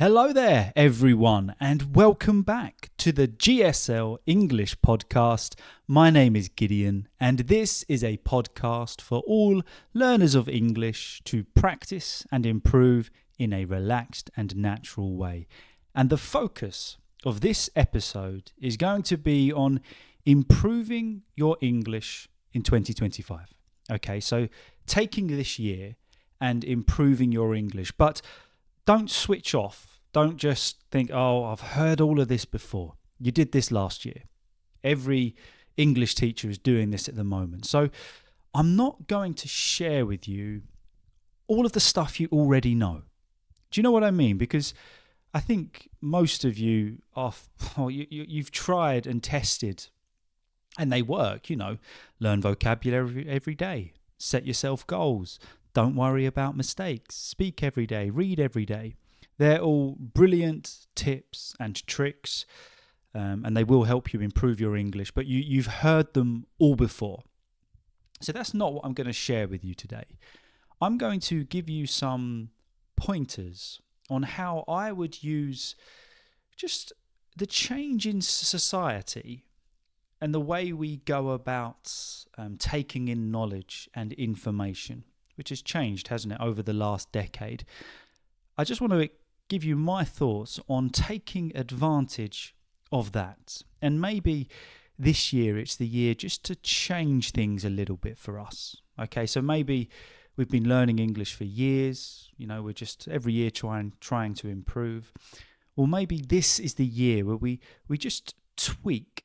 Hello there, everyone, and welcome back to the GSL-English Podcast. My name is Gideon, and this is a podcast for all learners of English to practice and improve in a relaxed and natural way. And the focus of this episode is going to be on improving your English in 2025. Okay, so taking this year and improving your English, but don't switch off. Don't just think, oh, I've heard all of this before. You did this last year. Every English teacher is doing this at the moment. So I'm not going to share with you all of the stuff you already know. Do you know what I mean? Because I think most of you you've tried and tested and they work, learn vocabulary every day, set yourself goals. Don't worry about mistakes. Speak every day. Read every day. They're all brilliant tips and tricks, and they will help you improve your English, but you've heard them all before. So that's not what I'm going to share with you today. I'm going to give you some pointers on how I would use just the change in society and the way we go about taking in knowledge and information, which has changed, hasn't it, over the last decade. I just want to give you my thoughts on taking advantage of that. And maybe this year it's the year just to change things a little bit for us. Okay, so maybe we've been learning English for years, we're just every year trying to improve. Or maybe this is the year where we just tweak,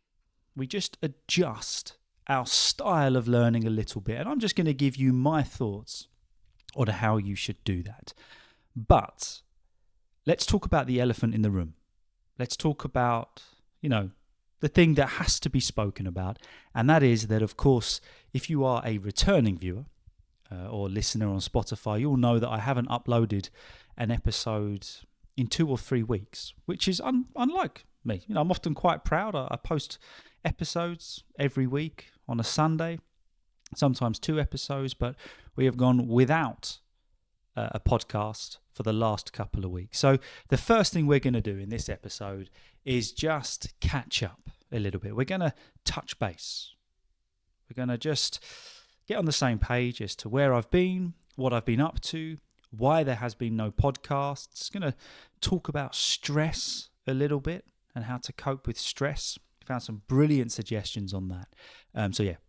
we just adjust our style of learning a little bit. And I'm just going to give you my thoughts on how you should do that. But let's talk about the elephant in the room. Let's talk about, the thing that has to be spoken about. And that is that, of course, if you are a returning viewer or listener on Spotify, you'll know that I haven't uploaded an episode in 2 or 3 weeks, which is unlike me. I'm often quite proud. I post episodes every week on a Sunday, sometimes 2 episodes, but we have gone without a podcast for the last couple of weeks. So the first thing we're going to do in this episode is just catch up a little bit. We're going to touch base. We're going to just get on the same page as to where I've been, what I've been up to, why there has been no podcasts. Going to talk about stress a little bit and how to cope with stress. Found some brilliant suggestions on that.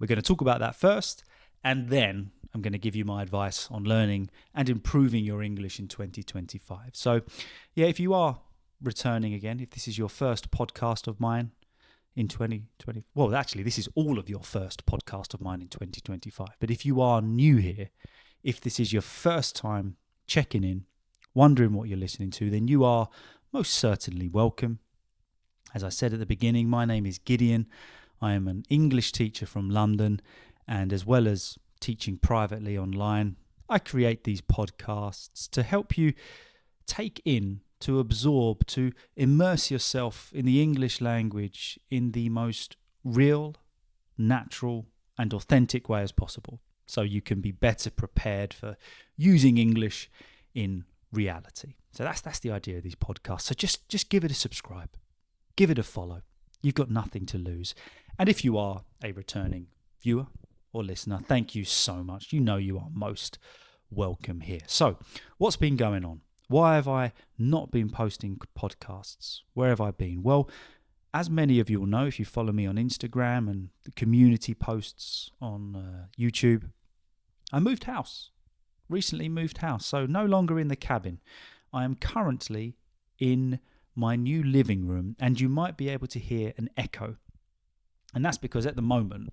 We're going to talk about that first, and then I'm going to give you my advice on learning and improving your English in 2025. So, if you are returning again, if this is your first podcast of mine in 2020, well, actually, this is all of your first podcast of mine in 2025. But if you are new here, if this is your first time checking in, wondering what you're listening to, then you are most certainly welcome. As I said at the beginning, my name is Gideon. I am an English teacher from London, and as well as teaching privately online, I create these podcasts to help you take in, to absorb, to immerse yourself in the English language in the most real, natural, and authentic way as possible, so you can be better prepared for using English in reality. So that's the idea of these podcasts. So just give it a subscribe. Give it a follow. You've got nothing to lose. And if you are a returning viewer or listener, thank you so much. You are most welcome here. So, what's been going on? Why have I not been posting podcasts? Where have I been? Well, as many of you will know, if you follow me on Instagram and the community posts on YouTube, I moved house. Recently moved house. So, no longer in the cabin. I am currently in my new living room, and you might be able to hear an echo. And that's because at the moment,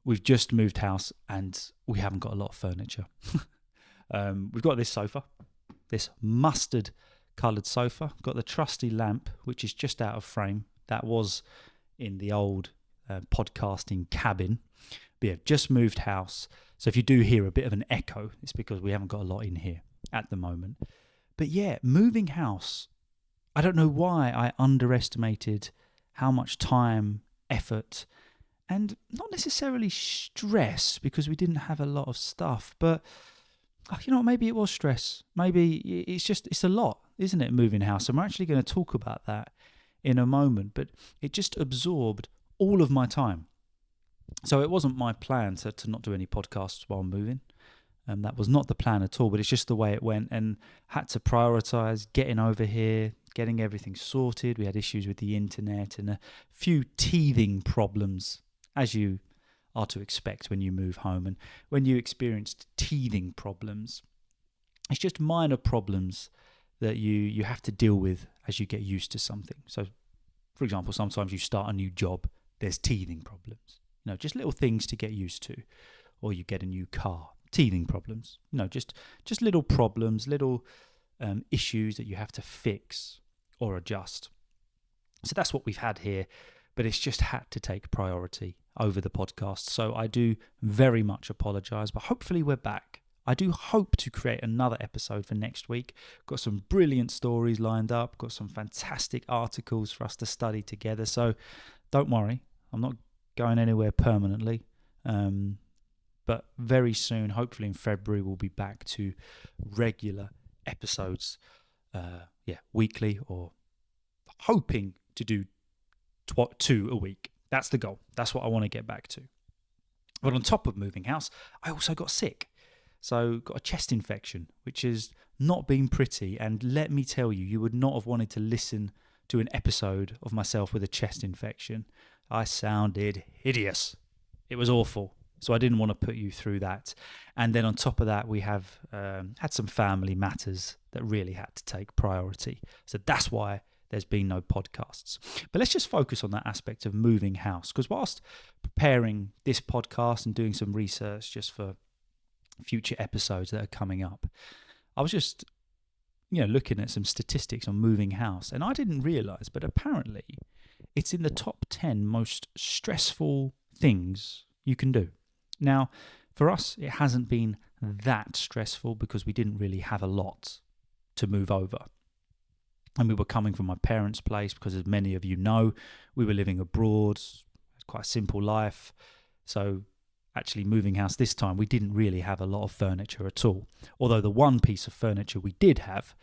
we've just moved house and we haven't got a lot of furniture. We've got this sofa, this mustard coloured sofa, got the trusty lamp, which is just out of frame. That was in the old podcasting cabin. But just moved house. So if you do hear a bit of an echo, it's because we haven't got a lot in here at the moment. But moving house, I don't know why I underestimated how much time, effort, and not necessarily stress, because we didn't have a lot of stuff, but oh, you know what, maybe it was stress. Maybe it's a lot, isn't it, moving house? And we're actually going to talk about that in a moment. But it just absorbed all of my time. So it wasn't my plan to not do any podcasts while moving. That was not the plan at all, but it's just the way it went, and had to prioritise getting over here, getting everything sorted. We had issues with the internet and a few teething problems, as you are to expect when you move home. And when you experienced teething problems, it's just minor problems that you have to deal with as you get used to something. So, for example, sometimes you start a new job, there's teething problems. Just little things to get used to. Or you get a new car, teething problems. Just little problems, little issues that you have to fix or adjust. So that's what we've had here, but it's just had to take priority over the podcast. So I do very much apologise, but hopefully we're back. I do hope to create another episode for next week. Got some brilliant stories lined up, got some fantastic articles for us to study together. So don't worry, I'm not going anywhere permanently. But very soon, hopefully in February, we'll be back to regular episodes, weekly, or hoping to do 2 a week. That's the goal. That's what I want to get back to. But on top of moving house, I also got sick. So got a chest infection, which has not been pretty. And let me tell you, you would not have wanted to listen to an episode of myself with a chest infection. I sounded hideous. It was awful. So I didn't want to put you through that. And then on top of that, we have had some family matters that really had to take priority. So that's why there's been no podcasts. But let's just focus on that aspect of moving house. Because whilst preparing this podcast and doing some research just for future episodes that are coming up, I was just looking at some statistics on moving house. And I didn't realise, but apparently it's in the top 10 most stressful things you can do. Now, for us, it hasn't been that stressful because we didn't really have a lot to move over. And we were coming from my parents' place because, as many of you know, we were living abroad. It's quite a simple life. So actually moving house this time, we didn't really have a lot of furniture at all. Although the one piece of furniture we did have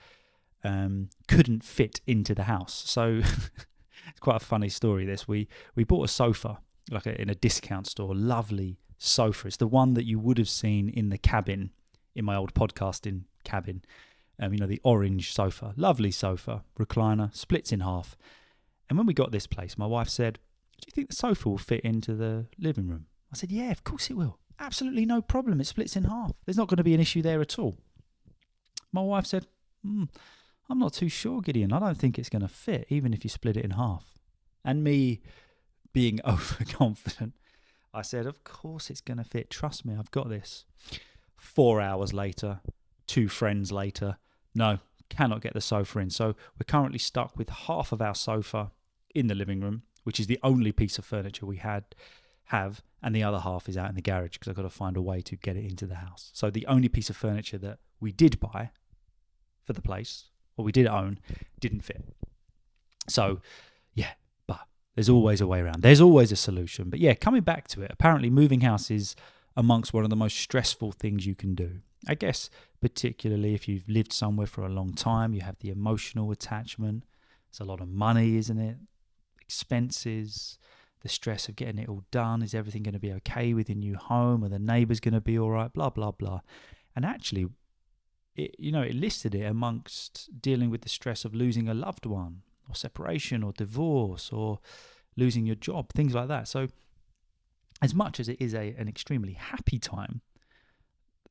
couldn't fit into the house. So it's quite a funny story, this. We bought a sofa in a discount store, lovely sofa. It's the one that you would have seen in the cabin, in my old podcasting cabin. The orange sofa, lovely sofa, recliner, splits in half. And when we got this place, my wife said, "Do you think the sofa will fit into the living room?" I said, "Yeah, of course it will. Absolutely no problem. It splits in half. There's not going to be an issue there at all." My wife said, "I'm not too sure, Gideon. I don't think it's going to fit, even if you split it in half." And me being overconfident, I said, "Of course it's going to fit. Trust me, I've got this." 4 hours later, 2 friends later, no, cannot get the sofa in. So we're currently stuck with half of our sofa in the living room, which is the only piece of furniture we have, and the other half is out in the garage because I've got to find a way to get it into the house. So the only piece of furniture that we did buy for the place, or we did own, didn't fit. So, yeah. There's always a way around. There's always a solution. But yeah, coming back to it, apparently moving house is amongst one of the most stressful things you can do. I guess particularly if you've lived somewhere for a long time, you have the emotional attachment. It's a lot of money, isn't it? Expenses, the stress of getting it all done. Is everything going to be okay with your new home? Are the neighbours going to be all right? Blah, blah, blah. And actually, it listed it amongst dealing with the stress of losing a loved one, or separation, or divorce, or losing your job, things like that. So as much as it is an extremely happy time,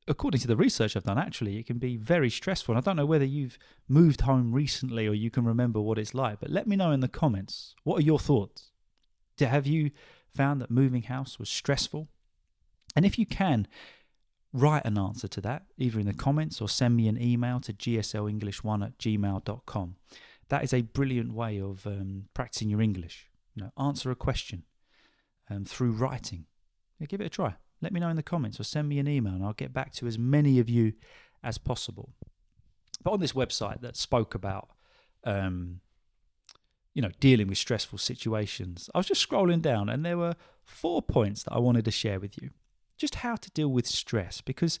according to the research I've done, actually, it can be very stressful. And I don't know whether you've moved home recently or you can remember what it's like, but let me know in the comments. What are your thoughts? Have you found that moving house was stressful? And if you can, write an answer to that, either in the comments or send me an email to GSL-English1@gmail.com. That is a brilliant way of practicing your English. Answer a question through writing. Give it a try. Let me know in the comments or send me an email and I'll get back to as many of you as possible. But on this website that spoke about, dealing with stressful situations, I was just scrolling down and there were 4 points that I wanted to share with you. Just how to deal with stress, because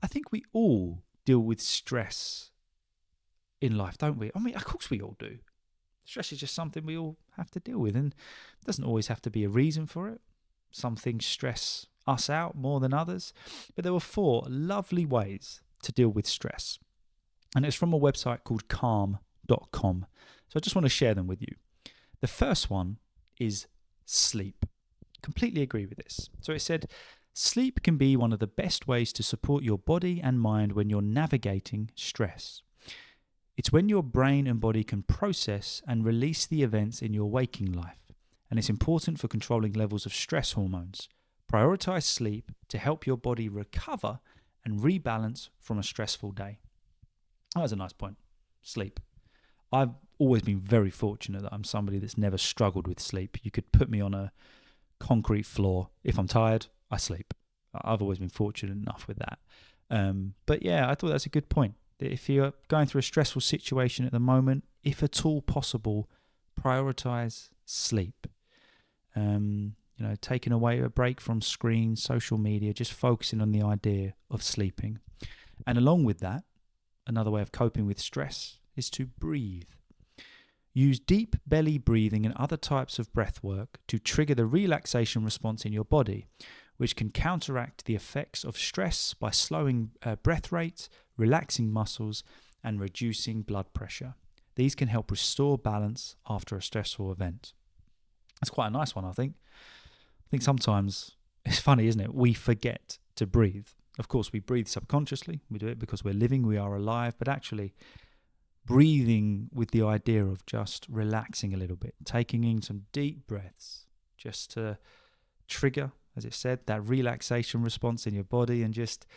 I think we all deal with stress in life, don't we? I mean, of course we all do. Stress is just something we all have to deal with, and it doesn't always have to be a reason for it. Some things stress us out more than others, but there were 4 lovely ways to deal with stress. And it's from a website called calm.com. So I just want to share them with you. The first one is sleep. Completely agree with this. So it said, sleep can be one of the best ways to support your body and mind when you're navigating stress. It's when your brain and body can process and release the events in your waking life, and it's important for controlling levels of stress hormones. Prioritize sleep to help your body recover and rebalance from a stressful day. That was a nice point. Sleep. I've always been very fortunate that I'm somebody that's never struggled with sleep. You could put me on a concrete floor. If I'm tired, I sleep. I've always been fortunate enough with that. But yeah, I thought that's a good point. That if you're going through a stressful situation at the moment, if at all possible, prioritize sleep. Taking away a break from screens, social media, just focusing on the idea of sleeping. And along with that, another way of coping with stress is to breathe. Use deep belly breathing and other types of breath work to trigger the relaxation response in your body, which can counteract the effects of stress by slowing breath rates, relaxing muscles, and reducing blood pressure. These can help restore balance after a stressful event. That's quite a nice one, I think. I think sometimes, it's funny, isn't it? We forget to breathe. Of course, we breathe subconsciously. We do it because we're living, we are alive, but actually breathing with the idea of just relaxing a little bit, taking in some deep breaths, just to trigger, as it said, that relaxation response in your body, and just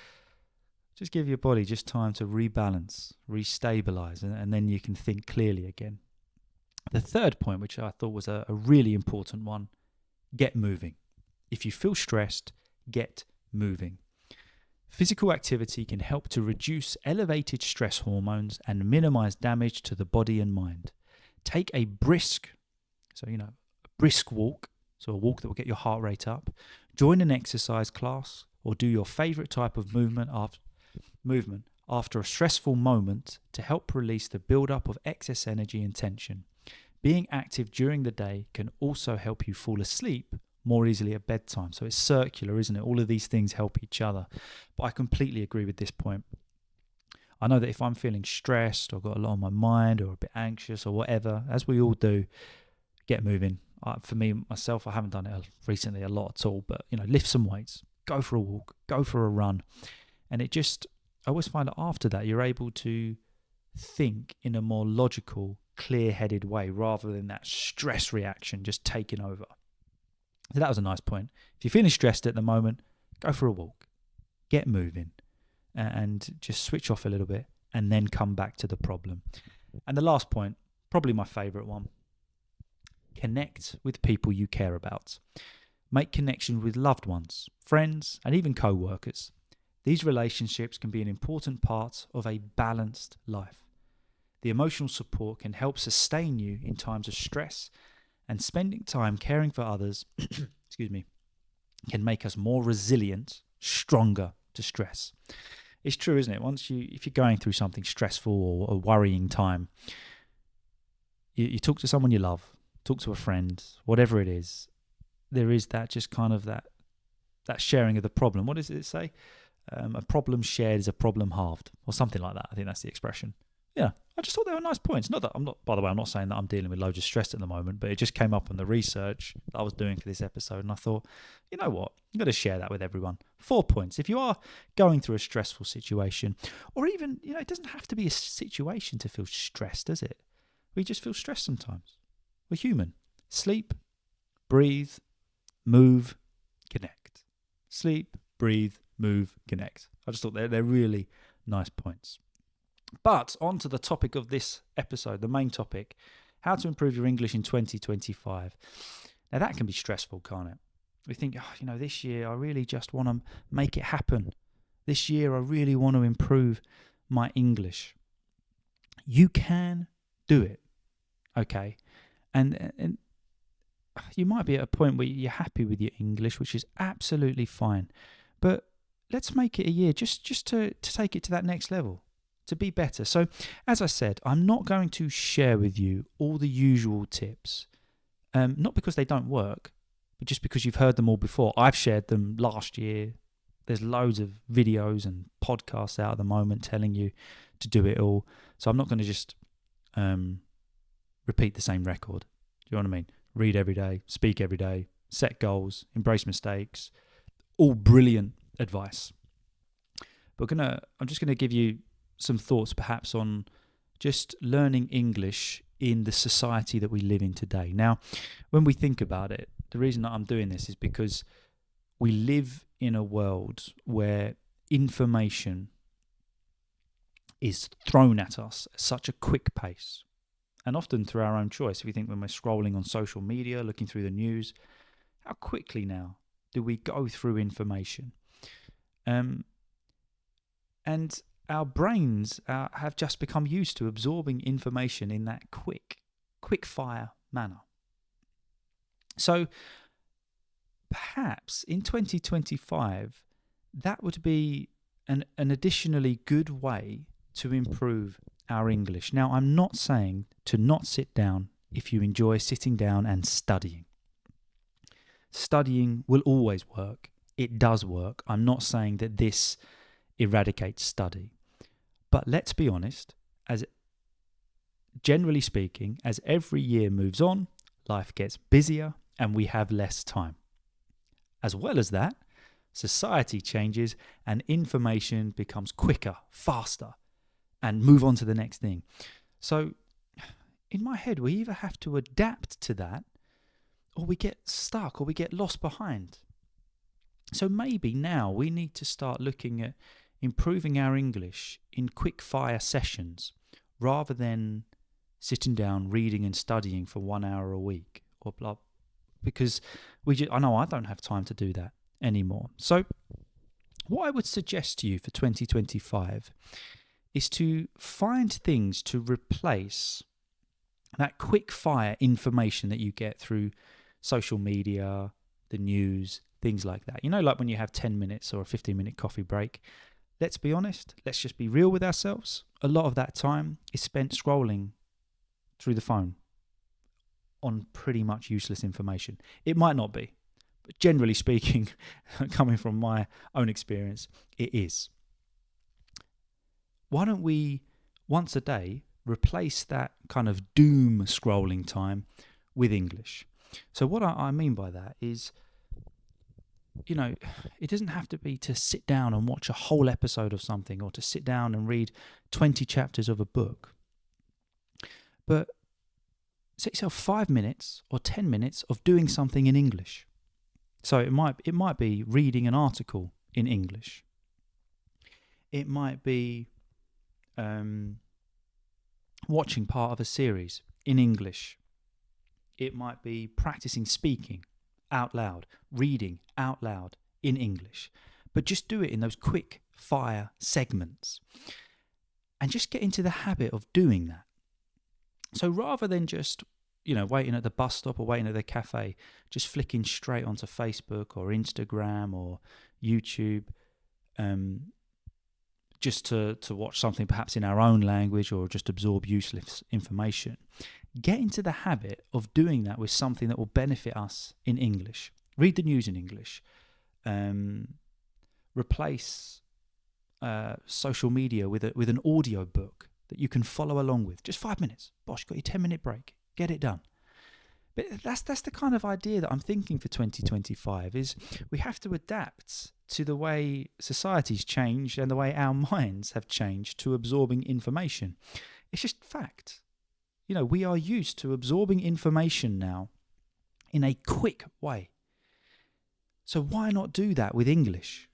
give your body just time to rebalance, restabilize, and then you can think clearly again. The third point, which I thought was a really important one, get moving. If you feel stressed, get moving. Physical activity can help to reduce elevated stress hormones and minimize damage to the body and mind. Take a brisk walk, so a walk that will get your heart rate up. Join an exercise class or do your favorite type of movement after a stressful moment to help release the buildup of excess energy and tension. Being active during the day can also help you fall asleep more easily at bedtime. So it's circular, isn't it? All of these things help each other. But I completely agree with this point. I know that if I'm feeling stressed or got a lot on my mind or a bit anxious or whatever, as we all do, get moving. For me, myself, I haven't done it recently a lot at all, but lift some weights, go for a walk, go for a run. And I always find that after that, you're able to think in a more logical, clear-headed way rather than that stress reaction just taking over. So that was a nice point. If you're feeling stressed at the moment, go for a walk, get moving, and just switch off a little bit and then come back to the problem. And the last point, probably my favourite one, connect with people you care about. Make connections with loved ones, friends, and even co-workers. These relationships can be an important part of a balanced life. The emotional support can help sustain you in times of stress, and spending time caring for others can make us more resilient, stronger to stress. It's true, isn't it? If you're going through something stressful or a worrying time, you talk to someone you love, talk to a friend, whatever it is, there is that just kind of that sharing of the problem. What does it say? A problem shared is a problem halved, or something like that. I think that's the expression. Yeah, I just thought they were nice points. By the way, I'm not saying that I'm dealing with loads of stress at the moment, but it just came up on the research that I was doing for this episode, and I thought, you know what, I'm going to share that with everyone. 4 points. If you are going through a stressful situation, or even, it doesn't have to be a situation to feel stressed, does it? We just feel stressed sometimes. We're human. Sleep, breathe, move, connect. Sleep, breathe, move, connect. I just thought they're really nice points. But on to the topic of this episode, the main topic, how to improve your English in 2025. Now that can be stressful, can't it? We think, this year I really just want to make it happen. This year I really want to improve my English. You can do it, okay? And you might be at a point where you're happy with your English, which is absolutely fine. But let's make it a year just to take it to that next level, to be better. So, as I said, I'm not going to share with you all the usual tips, not because they don't work, but just because you've heard them all before. I've shared them last year. There's loads of videos and podcasts out at the moment telling you to do it all. So I'm not going to just repeat the same record. Do you know what I mean? Read every day, speak every day, set goals, embrace mistakes. All brilliant advice. But I'm just going to give you some thoughts perhaps on just learning English in the society that we live in today. Now, when we think about it, the reason that I'm doing this is because we live in a world where information is thrown at us at such a quick pace, and often through our own choice. If we think when we're scrolling on social media, looking through the news, how quickly now do we go through information? And our brains have just become used to absorbing information in that quick fire manner. So perhaps in 2025, that would be an additionally good way to improve our English. Now, I'm not saying to not sit down if you enjoy sitting down and studying. Studying will always work. It does work. I'm not saying that this eradicates study. But let's be honest, generally speaking, as every year moves on, life gets busier and we have less time. As well as that, society changes and information becomes quicker, faster, and move on to the next thing. So in my head, we either have to adapt to that, or we get stuck, or we get lost behind. So maybe now we need to start looking at improving our English in quick fire sessions rather than sitting down, reading and studying for 1 hour a week or blah. Because I know I don't have time to do that anymore. So what I would suggest to you for 2025 is to find things to replace that quick fire information that you get through social media, the news, things like that. You know, like when you have 10 minutes or a 15-minute coffee break. Let's be honest. Let's just be real with ourselves. A lot of that time is spent scrolling through the phone on pretty much useless information. It might not be, but generally speaking, coming from my own experience, it is. Why don't we, once a day, replace that kind of doom scrolling time with English? So what I mean by that is, you know, it doesn't have to be to sit down and watch a whole episode of something or to sit down and read 20 chapters of a book. But set yourself 5 minutes or 10 minutes of doing something in English. So it might be reading an article in English. It might be watching part of a series in English. It might be practicing speaking out loud, reading out loud in English. But just do it in those quick fire segments and just get into the habit of doing that. So rather than just, waiting at the bus stop or waiting at the cafe, just flicking straight onto Facebook or Instagram or YouTube, just to watch something perhaps in our own language or just absorb useless information, get into the habit of doing that with something that will benefit us in English. Read the news in English. Replace social media with an audio book that you can follow along with. Just 5 minutes. Bosh, got your 10-minute break. Get it done. But that's the kind of idea that I'm thinking for 2025 is we have to adapt to the way society's changed and the way our minds have changed to absorbing information. It's just fact. We are used to absorbing information now in a quick way. So why not do that with English?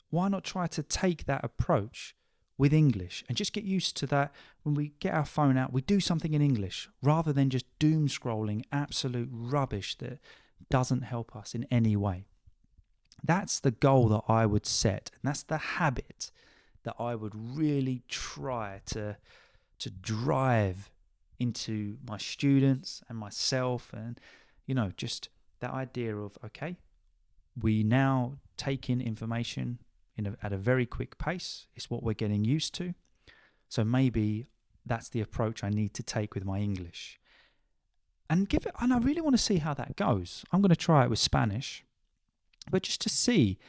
Why not try to take that approach with English and just get used to that when we get our phone out, we do something in English rather than just doom scrolling absolute rubbish that doesn't help us in any way. That's the goal that I would set, and that's the habit that I would really try to drive into my students and myself, and just that idea of, okay, we now take in information at a very quick pace. It's what we're getting used to. So maybe that's the approach I need to take with my English. And I really want to see how that goes. I'm going to try it with Spanish, but just to see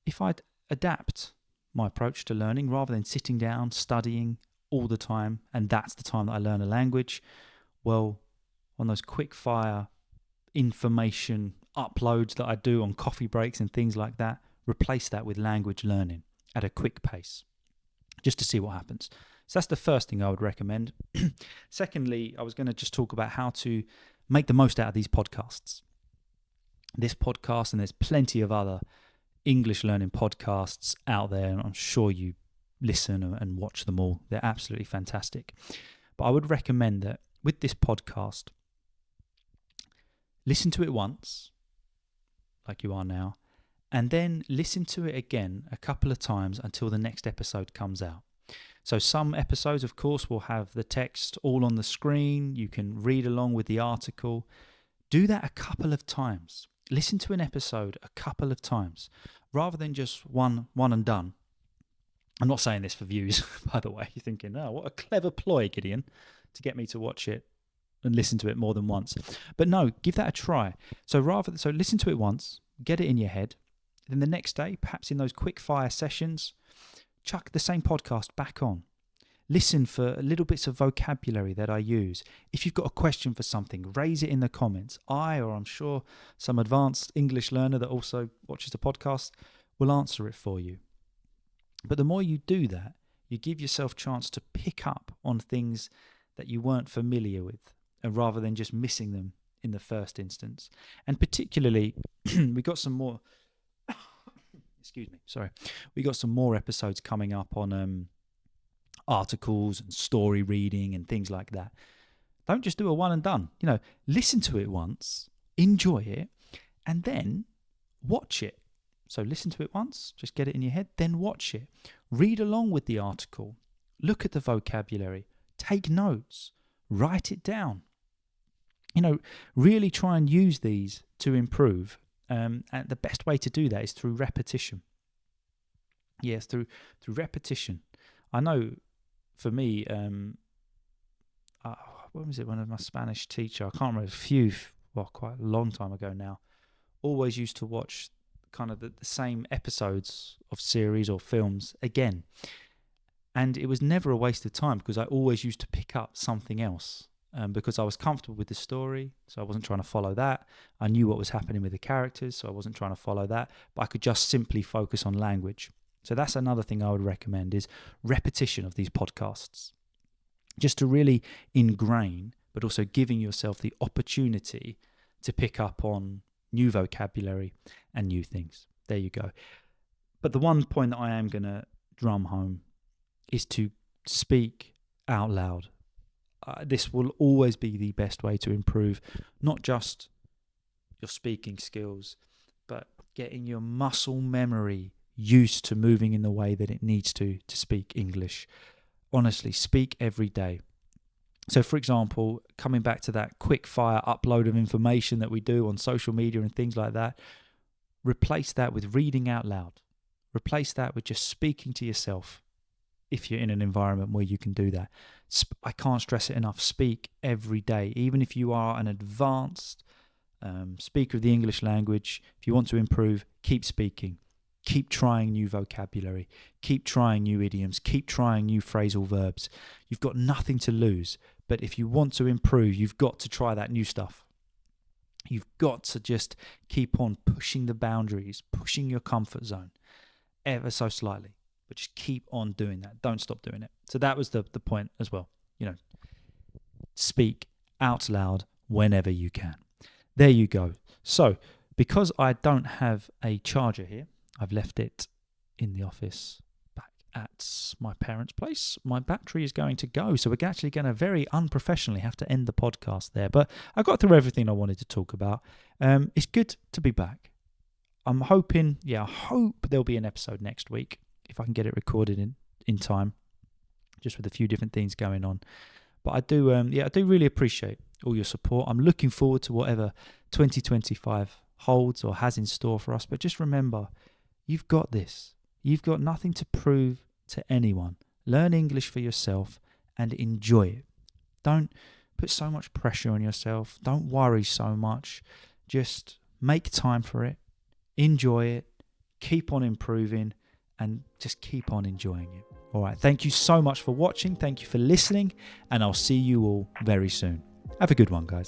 if I'd adapt my approach to learning rather than sitting down, studying all the time, and that's the time that I learn a language. Well, on those quick fire information uploads that I do on coffee breaks and things like that, replace that with language learning at a quick pace, just to see what happens. So that's the first thing I would recommend. Secondly, I was going to just talk about how to make the most out of these podcasts. This podcast, and there's plenty of other English learning podcasts out there, and I'm sure you listen and watch them all. They're absolutely fantastic. But I would recommend that with this podcast, listen to it once, like you are now, and then listen to it again a couple of times until the next episode comes out. So some episodes, of course, will have the text all on the screen. You can read along with the article. Do that a couple of times. Listen to an episode a couple of times rather than just one and done. I'm not saying this for views, by the way. You're thinking, oh, what a clever ploy, Gideon, to get me to watch it and listen to it more than once. But no, give that a try. So listen to it once, get it in your head. Then the next day, perhaps in those quick fire sessions, chuck the same podcast back on. Listen for little bits of vocabulary that I use. If you've got a question for something, raise it in the comments. I'm sure some advanced English learner that also watches the podcast will answer it for you. But the more you do that, you give yourself a chance to pick up on things that you weren't familiar with, rather than just missing them in the first instance. And particularly, we got some more... We got some more episodes coming up on articles and story reading and things like that. Don't just do a one and done. Listen to it once, enjoy it, and then watch it. So listen to it once, just get it in your head, then watch it. Read along with the article. Look at the vocabulary. Take notes. Write it down. Really try and use these to improve. And the best way to do that is through repetition. Yes, through repetition. I know for me, when was it? One of my Spanish teacher, I can't remember, quite a long time ago now, always used to watch kind of the same episodes of series or films again. And it was never a waste of time because I always used to pick up something else. Because I was comfortable with the story, so I wasn't trying to follow that. I knew what was happening with the characters, so I wasn't trying to follow that. But I could just simply focus on language. So that's another thing I would recommend is repetition of these podcasts. Just to really ingrain, but also giving yourself the opportunity to pick up on new vocabulary and new things. There you go. But the one point that I am going to drum home is to speak out loud. This will always be the best way to improve not just your speaking skills, but getting your muscle memory used to moving in the way that it needs to speak English. Honestly, speak every day. So, for example, coming back to that quick fire upload of information that we do on social media and things like that, replace that with reading out loud. Replace that with just speaking to yourself. If you're in an environment where you can do that. I can't stress it enough. Speak every day. Even if you are an advanced speaker of the English language, if you want to improve, keep speaking. Keep trying new vocabulary. Keep trying new idioms. Keep trying new phrasal verbs. You've got nothing to lose. But if you want to improve, you've got to try that new stuff. You've got to just keep on pushing the boundaries, pushing your comfort zone ever so slightly. But just keep on doing that. Don't stop doing it. So that was the point as well. Speak out loud whenever you can. There you go. So because I don't have a charger here, I've left it in the office back at my parents' place. My battery is going to go. So we're actually going to very unprofessionally have to end the podcast there. But I got through everything I wanted to talk about. It's good to be back. I'm hoping, I hope there'll be an episode next week. If I can get it recorded in time, just with a few different things going on. But I do really appreciate all your support. I'm looking forward to whatever 2025 holds or has in store for us. But just remember, you've got this. You've got nothing to prove to anyone. Learn English for yourself and enjoy it. Don't put so much pressure on yourself. Don't worry so much. Just make time for it. Enjoy it. Keep on improving and just keep on enjoying it. All right. Thank you so much for watching. Thank you for listening. And I'll see you all very soon. Have a good one, guys.